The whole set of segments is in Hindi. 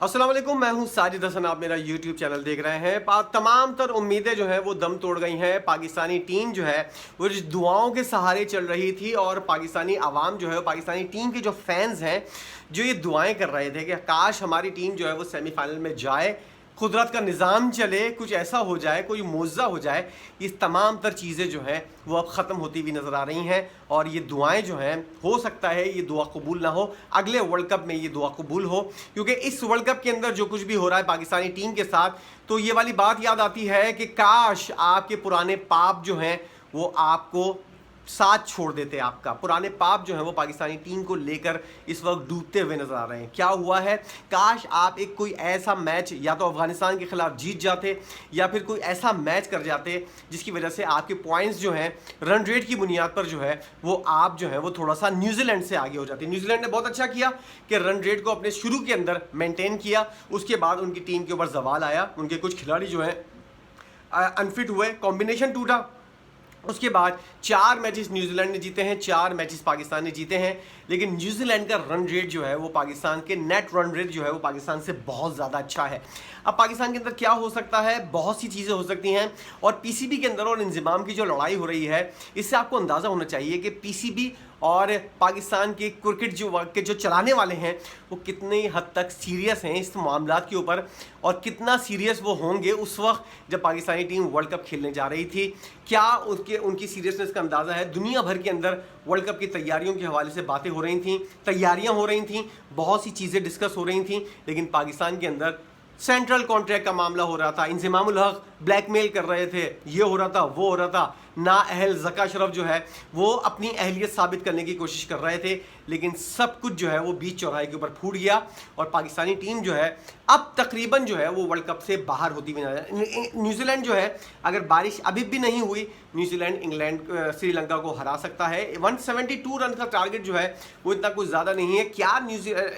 अस्सलाम वालेकुम, मैं हूं साजिद हसन। आप मेरा यूट्यूब चैनल देख रहे हैं। तमाम तर उम्मीदें जो हैं वो दम तोड़ गई हैं। पाकिस्तानी टीम जो है वो दुआओं के सहारे चल रही थी और पाकिस्तानी आवाम जो है, पाकिस्तानी टीम के जो फैंस हैं, जो ये दुआएं कर रहे थे कि काश हमारी टीम जो है वो सेमीफाइनल में जाए, कुदरत का निज़ाम चले, कुछ ऐसा हो जाए, कोई मुआवजा हो जाए। इस तमाम तर चीज़ें जो हैं वो अब ख़त्म होती हुई नज़र आ रही हैं और ये दुआएं जो हैं, हो सकता है ये दुआ कबूल ना हो, अगले वर्ल्ड कप में ये दुआ कबूल हो। क्योंकि इस वर्ल्ड कप के अंदर जो कुछ भी हो रहा है पाकिस्तानी टीम के साथ, तो ये वाली बात याद आती है कि काश आपके पुराने पाप जो हैं वो आपको साथ छोड़ देते। आपका पुराने पाप जो है वो पाकिस्तानी टीम को लेकर इस वक्त डूबते हुए नजर आ रहे हैं। क्या हुआ है, काश आप एक कोई ऐसा मैच या तो अफगानिस्तान के खिलाफ जीत जाते या फिर कोई ऐसा मैच कर जाते जिसकी वजह से आपके पॉइंट्स जो हैं रन रेट की बुनियाद पर जो है वो आप जो है वो थोड़ा सा न्यूजीलैंड से आगे हो जाते। न्यूजीलैंड ने बहुत अच्छा किया कि रन रेट को अपने शुरू के अंदर मेंटेन किया, उसके बाद उनकी टीम के ऊपर जवाल आया, उनके कुछ खिलाड़ी जो हैं अनफिट हुए, कॉम्बिनेशन टूटा। उसके बाद 4 मैचेस न्यूजीलैंड ने जीते हैं, 4 मैचेस पाकिस्तान ने जीते हैं। लेकिन न्यूजीलैंड का रन रेट जो है वो पाकिस्तान के नेट रन रेट जो है वो पाकिस्तान से बहुत ज़्यादा अच्छा है। अब पाकिस्तान के अंदर क्या हो सकता है, बहुत सी चीज़ें हो सकती हैं और पीसीबी के अंदर और इंजमाम की जो लड़ाई हो रही है, इससे आपको अंदाज़ा होना चाहिए कि पीसीबी और पाकिस्तान के क्रिकेट जो चलाने वाले हैं वो कितनी हद तक सीरियस हैं इस मामला के ऊपर और कितना सीरियस वो होंगे उस वक्त जब पाकिस्तानी टीम वर्ल्ड कप खेलने जा रही थी। क्या उनकी सीरियसनेस का अंदाज़ा है। दुनिया भर के अंदर वर्ल्ड कप की तैयारियों के हवाले से बातें हो रही थी, तैयारियां हो रही थी, बहुत सी चीज़ें डिस्कस हो रही थी। लेकिन पाकिस्तान के अंदर सेंट्रल कॉन्ट्रैक्ट का मामला हो रहा था, इंजमामुल हक ब्लैकमेल कर रहे थे, ये हो रहा था, वो हो रहा था। नाअहल ज़का अशरफ जो है वो अपनी अहलियत साबित करने की कोशिश कर रहे थे, लेकिन सब कुछ जो है वो बीच चौराहे के ऊपर फूट गया और पाकिस्तानी टीम जो है अब तकरीबन जो है वो वर्ल्ड कप से बाहर होती हुई नजर। न्यूजीलैंड जो है, अगर बारिश अभी भी नहीं हुई, न्यूजीलैंड इंग्लैंड श्रीलंका को हरा सकता है। 172 रन का टारगेट जो है वो इतना कुछ ज़्यादा नहीं है। क्या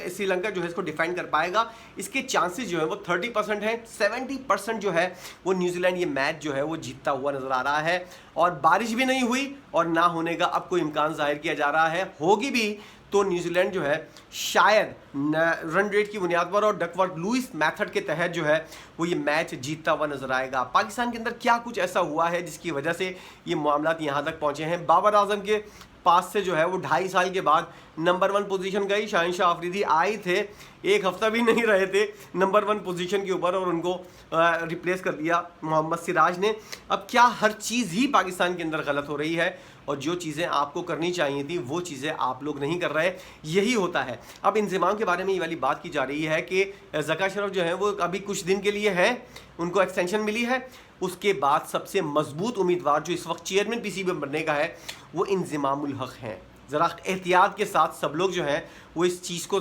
श्रीलंका जो है इसको डिफेंड कर पाएगा, इसके चांसेस जो है वो 30% है। 70% जो है वो न्यूजीलैंड ये मैच जो है वो जीतता हुआ नजर आ रहा है और बारिश भी नहीं हुई और ना होने का अब कोई इम्कान जाहिर किया जा रहा है। होगी भी तो न्यूजीलैंड जो है शायद रन रेट की बुनियाद पर और डकवर्थ लुइस मेथड के तहत जो है वो ये मैच जीतता हुआ नजर आएगा। पाकिस्तान के अंदर क्या कुछ ऐसा हुआ है जिसकी वजह से ये मामला यहाँ तक पहुँचे हैं। बाबर आजम के पास से जो है वो 2.5 साल के बाद नंबर 1 पोजीशन गई। शाहिन अफरीदी आए थे, एक हफ्ता भी नहीं रहे थे नंबर 1 पोजीशन के ऊपर और उनको रिप्लेस कर दिया मोहम्मद सिराज ने। अब क्या हर चीज़ ही पाकिस्तान के अंदर गलत हो रही है और जो चीज़ें आपको करनी चाहिए थी वो चीज़ें आप लोग नहीं कर रहे, यही होता है। अब इंजमाम के बारे में ये वाली बात की जा रही है कि ज़का अशरफ जो है वो अभी कुछ दिन के लिए हैं, उनको एक्सटेंशन मिली है। उसके बाद सबसे मजबूत उम्मीदवार जो इस वक्त चेयरमैन पीसीबी बनने का है वो इंजमामुल हक हैं। ज़रा एहतियात के साथ सब लोग जो हैं वो इस चीज़ को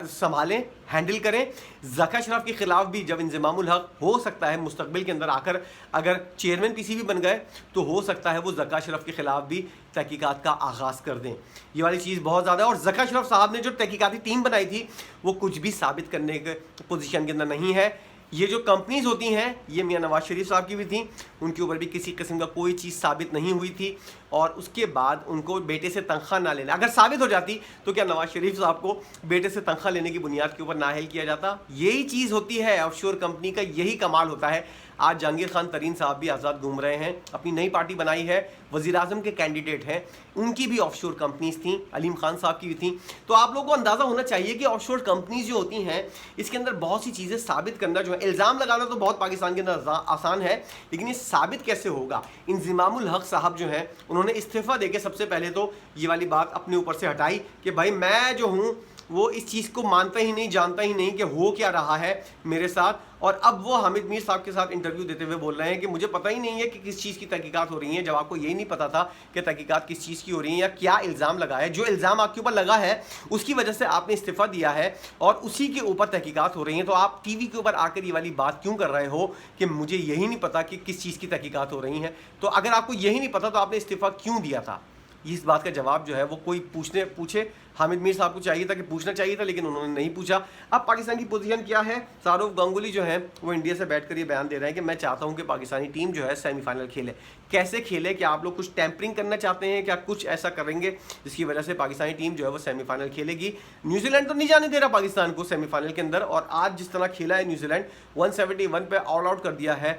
संभालें, हैंडल करें। ज़का अशरफ के ख़िलाफ़ भी जब इंजमामुल हक हो सकता है मुस्तकबिल के अंदर आकर अगर चेयरमैन पीसीबी बन गए तो हो सकता है वो ज़का अशरफ के ख़िलाफ़ भी तहकीकात का आगाज़ कर दें। ये वाली चीज़ बहुत ज़्यादा है और ज़का अशरफ साहब ने जो तहकीकाती टीम बनाई थी वो कुछ भी साबित करने के पोजीशन के अंदर नहीं है। ये जो कंपनीज होती हैं ये मियां नवाज शरीफ साहब की भी थी, उनके ऊपर भी किसी किस्म का कोई चीज़ साबित नहीं हुई थी और उसके बाद उनको बेटे से तनख्वाह ना लेना अगर साबित हो जाती तो क्या नवाज शरीफ साहब को बेटे से तनख्वाह लेने की बुनियाद के ऊपर नाअहल किया जाता। यही चीज़ होती है ऑफशोर कंपनी का, यही कमाल होता है। आज जहांगीर खान तरीन साहब भी आज़ाद घूम रहे हैं, अपनी नई पार्टी बनाई है, वज़ीर आज़म के कैंडिडेट हैं, उनकी भी ऑफशोर कंपनीज थी, अलीम खान साहब की भी थी। तो आप लोगों को अंदाज़ा होना चाहिए कि ऑफशोर कंपनीज जो होती हैं इसके अंदर बहुत सी चीज़ें साबित करना जो है, इल्ज़ाम लगाना तो बहुत पाकिस्तान के अंदर आसान है, लेकिन ये साबित कैसे होगा। इंजमामुल हक साहब जो हैं उन्होंने इस्तीफ़ा देके सबसे पहले तो ये वाली बात अपने ऊपर से हटाई कि भाई मैं जो हूँ वो इस चीज़ को मानता ही नहीं, जानता ही नहीं कि हो क्या रहा है मेरे साथ। और अब वो हामिद मीर साहब के साथ इंटरव्यू देते हुए बोल रहे हैं कि मुझे पता ही नहीं है कि किस चीज़ की तहकीकात हो रही है, जब आपको यही नहीं पता था कि तहकीकात किस चीज़ की हो रही है या क्या इल्ज़ाम लगा है। जो इल्ज़ाम आपके ऊपर लगा है उसकी वजह से आपने इस्तीफ़ा दिया है और उसी के ऊपर तहकीकात हो रही हैं, तो आप टीवी के ऊपर आकर ये वाली बात क्यों कर रहे हो कि मुझे यही नहीं पता कि किस चीज़ की तहकीकात हो रही हैं। तो अगर आपको यही नहीं पता तो आपने इस्तीफ़ा क्यों दिया था। इस बात का जवाब जो है वो कोई पूछे हामिद मीर साहब को चाहिए था कि पूछना चाहिए था, लेकिन उन्होंने नहीं पूछा। अब पाकिस्तान की पोजीशन क्या है? शाहरुख गांगुली जो है वो इंडिया से बैठकर ये बयान दे रहे हैं कि मैं चाहता हूं कि पाकिस्तानी टीम जो है सेमीफाइनल खेले। कैसे खेले? क्या आप लोग कुछ टैंपरिंग करना चाहते हैं? क्या कुछ ऐसा करेंगे जिसकी वजह से पाकिस्तानी टीम जो है वो सेमीफाइनल खेलेगी? न्यूजीलैंड तो नहीं जाने दे रहा पाकिस्तान को सेमीफाइनल के अंदर, और आज जिस तरह खेला है न्यूजीलैंड 171 पे ऑल आउट कर दिया है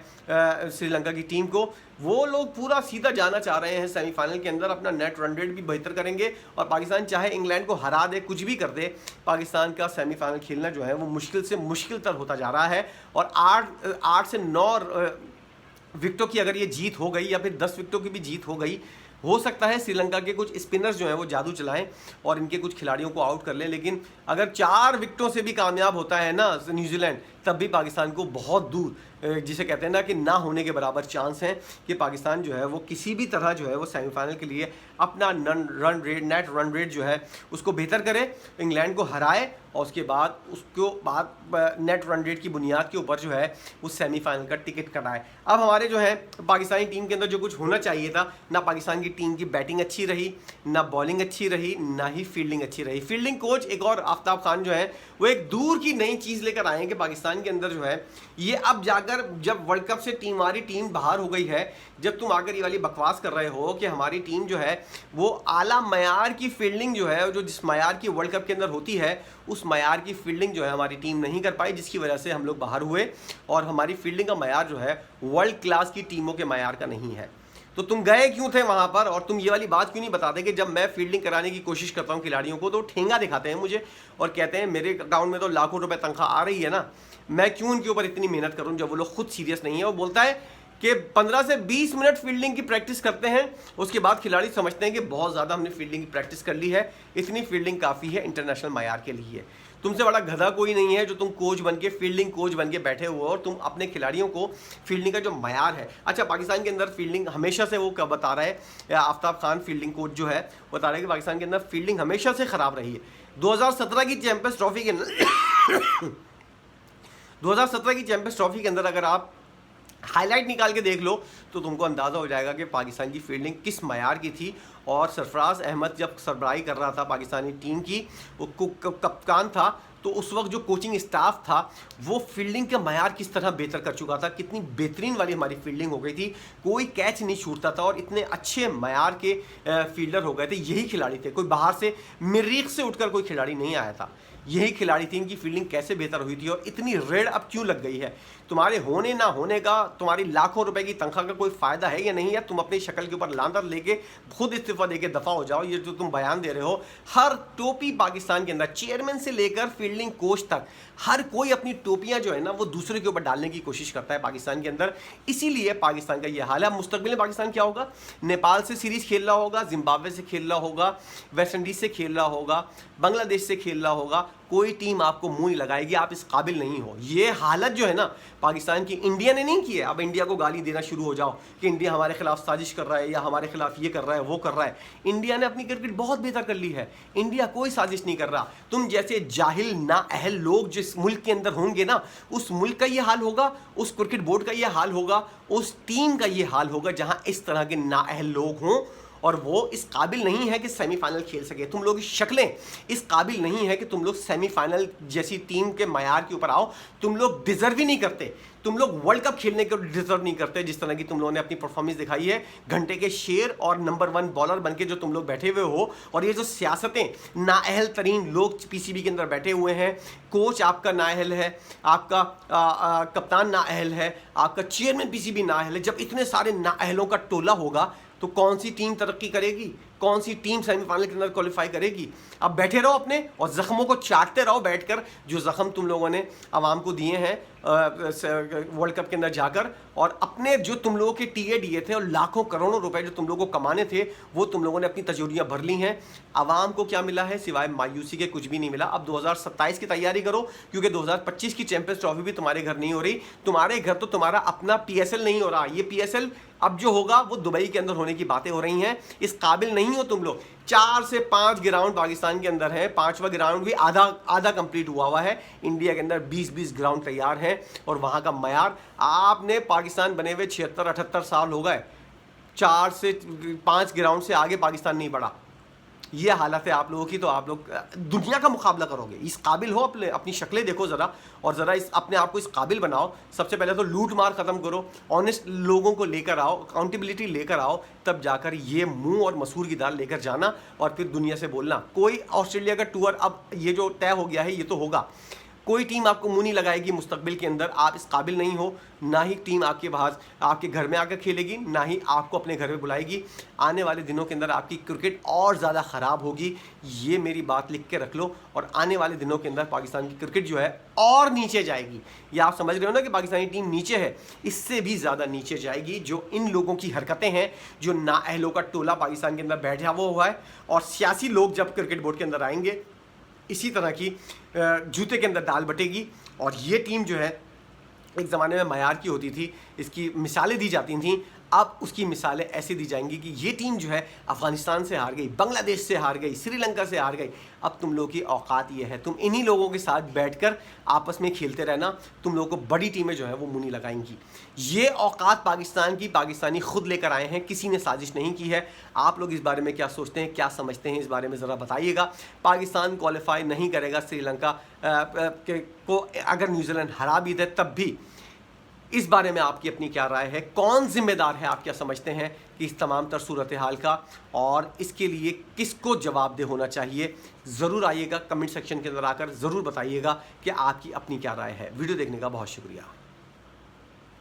श्रीलंका की टीम को। वो लोग पूरा सीधा जाना चाह रहे हैं सेमीफाइनल के अंदर, अपना नेट रन रेट भी बेहतर करेंगे, और पाकिस्तान चाहे इंग्लैंड को हरा दे, कुछ भी कर दे, पाकिस्तान का सेमीफाइनल खेलना जो है वो मुश्किल से मुश्किल तर होता जा रहा है। और 8 से 9 विकेटों की अगर ये जीत हो गई या फिर 10 विकेटों की भी जीत हो गई, हो सकता है श्रीलंका के कुछ स्पिनर्स जो हैं वो जादू चलाएं और इनके कुछ खिलाड़ियों को आउट कर लें। लेकिन अगर 4 विकेटों से भी कामयाब होता है ना न्यूजीलैंड, तब भी पाकिस्तान को बहुत दूर, जिसे कहते हैं ना कि ना होने के बराबर चांस हैं कि पाकिस्तान जो है वो किसी भी तरह जो है वो सेमीफाइनल के लिए अपना नेट रन रेट जो है उसको बेहतर करे, इंग्लैंड को हराए, और उसके बाद नेट रन रेट की बुनियाद के ऊपर जो है वो सेमीफाइनल का टिकट कटाए। अब हमारे जो है पाकिस्तानी टीम के अंदर जो कुछ होना चाहिए था, ना पाकिस्तान की टीम की बैटिंग अच्छी रही, ना बॉलिंग अच्छी रही, ना ही फील्डिंग अच्छी रही। फील्डिंग कोच एक और आफ्ताब खान जो है वो एक दूर की नई चीज़ लेकर आए हैं कि पाकिस्तान के अंदर जो है ये अब जाकर, जब वर्ल्ड कप से हमारी टीम बाहर हो गई है, जब तुम आकर ये वाली बकवास कर रहे हो कि हमारी टीम जो है वो आला मयार की फील्डिंग जो है, जो जिस मयार की वर्ल्ड कप के अंदर होती है, उस मयार की फील्डिंग जो है हमारी टीम नहीं कर पाई, जिसकी वजह से हम लोग बाहर हुए, और हमारी फील्डिंग का मयार जो है वर्ल्ड क्लास की टीमों के मयार का नहीं है। तो तुम गए क्यों थे वहां पर, और तुम ये वाली बात क्यों नहीं बताते कि जब मैं फील्डिंग कराने की कोशिश करता हूं खिलाड़ियों को तो ठेंगा दिखाते हैं मुझे और कहते हैं मेरे अकाउंट में तो लाखों रुपए तनख्वाह आ रही है ना, मैं क्यों उनके ऊपर इतनी मेहनत करूं जब वो लोग खुद सीरियस नहीं है। वो बोलता है कि 15 से 20 मिनट फील्डिंग की प्रैक्टिस करते हैं, उसके बाद खिलाड़ी समझते हैं कि बहुत ज़्यादा हमने फील्डिंग की प्रैक्टिस कर ली है, इतनी फील्डिंग काफ़ी है इंटरनेशनल मयार के लिए। तुमसे बड़ा गधा कोई नहीं है जो तुम कोच बन के, फील्डिंग कोच बन के बैठे हुए हो, और तुम अपने खिलाड़ियों को फील्डिंग का जो मयार है। अच्छा, पाकिस्तान के अंदर फील्डिंग हमेशा से, वो कब बता रहा है आफ्ताब खान फील्डिंग कोच जो है, बता रहा है कि पाकिस्तान के अंदर फील्डिंग हमेशा से ख़राब रही है। 2017 की चैंपियंस ट्रॉफी के अंदर 2017 की चैंपियंस ट्रॉफी के अंदर अगर आप हाईलाइट निकाल के देख लो तो तुमको अंदाज़ा हो जाएगा कि पाकिस्तान की फील्डिंग किस मयार की थी। और सरफराज अहमद जब सरबराही कर रहा था पाकिस्तानी टीम की, वो कप्तान था, तो उस वक्त जो कोचिंग स्टाफ था वो फील्डिंग का मयार किस तरह बेहतर कर चुका था, कितनी बेहतरीन वाली हमारी फील्डिंग हो गई थी, कोई कैच नहीं छूटता था, और इतने अच्छे मयार के फील्डर हो गए थे। यही खिलाड़ी थे, कोई बाहर से मरीख से उठकर कोई खिलाड़ी नहीं आया था, यही खिलाड़ी थी। इनकी फील्डिंग कैसे बेहतर हुई थी, और इतनी रेड अब क्यों लग गई है? तुम्हारे होने ना होने का, तुम्हारी लाखों रुपए की तनख्वाह का कोई फायदा है या नहीं है? तुम अपनी शक्ल के ऊपर लांदर लेके खुद इस्तीफा देके दफा हो जाओ। ये जो तुम बयान दे रहे हो, हर टोपी पाकिस्तान के अंदर, चेयरमैन से लेकर फील्डिंग कोच तक, हर कोई अपनी टोपियां जो है ना वो दूसरे के ऊपर डालने की कोशिश करता है पाकिस्तान के अंदर। इसीलिए पाकिस्तान का ये हाल है। मुस्तकबिल में पाकिस्तान क्या होगा? नेपाल से सीरीज खेल रहा होगा, जिम्बाब्वे से खेल रहा होगा, वेस्ट इंडीज से खेल रहा होगा, बांग्लादेश से खेल रहा होगा, कोई टीम आपको मुंह नहीं लगाएगी, आप इस काबिल नहीं हो। ये हालत जो है ना पाकिस्तान की, इंडिया ने नहीं की है। अब इंडिया को गाली देना शुरू हो जाओ कि इंडिया हमारे खिलाफ साजिश कर रहा है या हमारे खिलाफ ये कर रहा है, वो कर रहा है। इंडिया ने अपनी क्रिकेट बहुत बेहतर कर ली है, इंडिया कोई साजिश नहीं कर रहा। तुम जैसे जाहिल नाअहल लोग जिस मुल्क के अंदर होंगे ना, उस मुल्क का ये हाल होगा, उस क्रिकेट बोर्ड का ये हाल होगा, उस टीम का ये हाल होगा जहां इस तरह के नाअहल लोग हों और वो इस काबिल नहीं है कि सेमीफाइनल खेल सके। तुम लोग की शक्लें इस काबिल नहीं है कि तुम लोग सेमीफाइनल जैसी टीम के मयार के ऊपर आओ। तुम लोग डिजर्व ही नहीं करते, तुम लोग वर्ल्ड कप खेलने को डिजर्व नहीं करते। जिस तरह की तुम लोगों ने अपनी परफॉर्मेंस दिखाई है, घंटे के शेर और नंबर 1 बॉलर बनके जो तुम लोग बैठे हुए हो, और ये जो सियासतें, नाअहल तरीन लोग पीसीबी के अंदर बैठे हुए हैं, कोच आपका नाअहल है, आपका कप्तान नाअहल है, आपका चेयरमैन पीसीबी नाअहल है। जब इतने सारे नाअहलों का टोला होगा तो कौन सी टीम तरक्की करेगी, कौन सी टीम सेमीफाइनल के अंदर क्वालिफाई करेगी? अब बैठे रहो अपने और जख्मों को चाटते रहो बैठकर, जो जख्म तुम लोगों ने आवाम को दिए हैं वर्ल्ड कप के अंदर जाकर, और अपने जो तुम लोगों के टीए दिए थे और लाखों करोड़ों रुपए जो तुम लोगों को कमाने थे, वो तुम लोगों ने अपनी तजोरियां भर ली हैं। आवाम को क्या मिला है? सिवाय मायूसी के कुछ भी नहीं मिला। अब 2027 की तैयारी करो, क्योंकि 2025 की चैंपियंस ट्रॉफी भी तुम्हारे घर नहीं हो रही। तुम्हारे घर तो तुम्हारा अपना पीएसएल नहीं हो रहा। ये पीएसएल अब जो होगा वो दुबई के अंदर होने की बातें हो रही हैं। इस काबिल नहीं हो तुम लोग। 4 से 5 ग्राउंड पाकिस्तान के अंदर है, 5वां ग्राउंड भी आधा कंप्लीट हुआ है। इंडिया के अंदर 20-20 ग्राउंड तैयार हैं, और वहां का मयार, आपने पाकिस्तान बने हुए 76-78 साल हो गए, 4 से 5 ग्राउंड से आगे पाकिस्तान नहीं बढ़ा। ये हालत है आप लोगों की, तो आप लोग दुनिया का मुकाबला करोगे, इस काबिल हो, अपनी शक्लें देखो ज़रा, और ज़रा इस अपने आप को इस काबिल बनाओ। सबसे पहले तो लूट मार ख़त्म करो, ऑनेस्ट लोगों को लेकर आओ, अकाउंटेबिलिटी लेकर आओ, तब जाकर ये मुंह और मसूर की दाल लेकर जाना और फिर दुनिया से बोलना। कोई ऑस्ट्रेलिया का टूर अब ये जो तय हो गया है ये तो होगा, कोई टीम आपको मुंह नहीं लगाएगी मुस्तकबिल के अंदर, आप इस काबिल नहीं हो, ना ही टीम आपके बाहर आपके घर में आकर खेलेगी, ना ही आपको अपने घर में बुलाएगी। आने वाले दिनों के अंदर आपकी क्रिकेट और ज़्यादा ख़राब होगी, ये मेरी बात लिख के रख लो। और आने वाले दिनों के अंदर पाकिस्तान की क्रिकेट जो है और नीचे जाएगी। ये आप समझ रहे हो ना कि पाकिस्तानी टीम नीचे है, इससे भी ज़्यादा नीचे जाएगी। जो इन लोगों की हरकतें हैं, जो नाअहलों का टोला पाकिस्तान के अंदर बैठा हुआ है, और सियासी लोग जब क्रिकेट बोर्ड के अंदर आएंगे, इसी तरह की जूते के अंदर दाल बटेगी। और ये टीम जो है एक ज़माने में मयार की होती थी, इसकी मिसालें दी जाती थीं, अब उसकी मिसालें ऐसे दी जाएंगी कि ये टीम जो है अफ़गानिस्तान से हार गई, बांग्लादेश से हार गई, श्रीलंका से हार गई। अब तुम लोगों की औकात ये है, तुम इन्हीं लोगों के साथ बैठकर आपस में खेलते रहना, तुम लोगों को बड़ी टीमें जो है वो मुंह नहीं लगाएंगी। ये औकात पाकिस्तान की पाकिस्तानी खुद लेकर आए हैं, किसी ने साजिश नहीं की है। आप लोग इस बारे में क्या सोचते हैं, क्या समझते हैं, इस बारे में ज़रा बताइएगा। पाकिस्तान क्वालिफाई नहीं करेगा श्रीलंका को, अगर न्यूजीलैंड हरा भी दे तब भी। इस बारे में आपकी अपनी क्या राय है, कौन जिम्मेदार है, आप क्या समझते हैं कि इस तमाम तर सूरत हाल का, और इसके लिए किसको जवाबदेह होना चाहिए? ज़रूर आइएगा, कमेंट सेक्शन के अंदर आकर ज़रूर बताइएगा कि आपकी अपनी क्या राय है। वीडियो देखने का बहुत शुक्रिया।